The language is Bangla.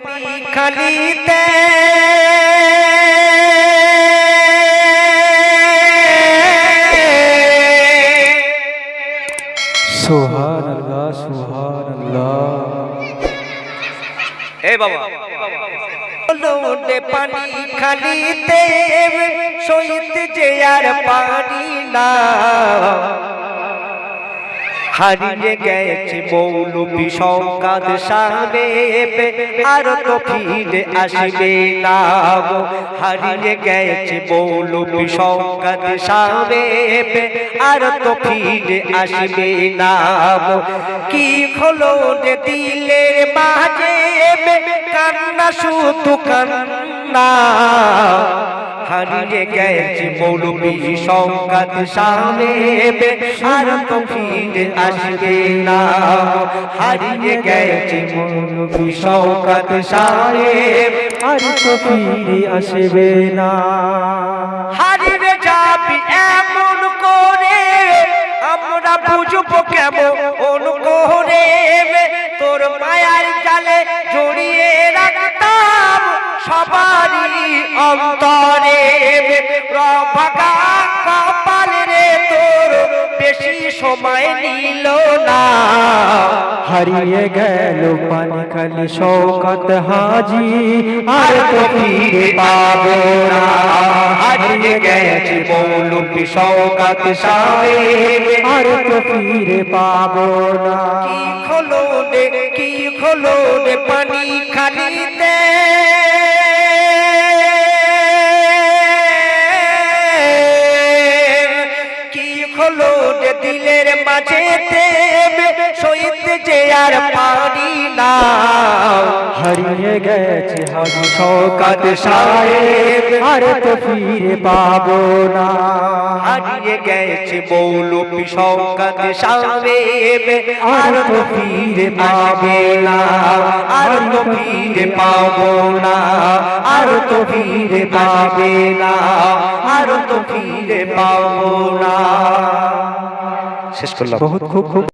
পানি খালিতে সুবহানাল্লাহ সুবহানাল্লাহ। এ বাবা লোটে পানি খালিতে সইতে যে আর পারি না, হারিয়ে গেছে মৌলবি সংকাদ সাহেব আর তো ফিরে আসবে না। হারিয়ে গেছে মৌলবি সংকাদ সাহেব আর তো ফিরে আসবে না। কি হলো রে দিলের মাঝে কান্না শুধু কান্না, হারিয়ে গেছে মৌলবি সংকাদ সাহেব আর তো ফিরে আসবে না। হারিয়ে গেছে মৌলবি সংকাদ সাহেব আর তো ফিরে আসবে না। হারিয়ে যাবি এমন করে আমরা বুঝবো কেমন করে, তোর মায়ার জালে জড়িয়ে রাখতাম সবারই অন্তরে। রবাগা কপাল রে তোর বেশি সময় নিল না, হারিয়ে গেল পানি খালি শওকত হাজী আর তো ফিরে পাবো না। হারিয়ে গেছে মৌলবি শওকত সাহেব আর তো ফিরে পাবো না। কি হলো রে কি হলো রে পানি খালিতে কি হলো রে দিলের মাঝেতে সইতে যে আর পারি না। হারিয়ে গেছে হাজী শওকত সাহেব আর তো ফিরে পাবো না। হারিয়ে গেছে মৌলবি শওকত সাহেব আর তো ফিরে পাবে না, আর তো ফিরে পাবো না, আর তো ফিরে পাবে না, আর তো ফিরে পাবো না। শেষ করলাম। বহুত খুব খুব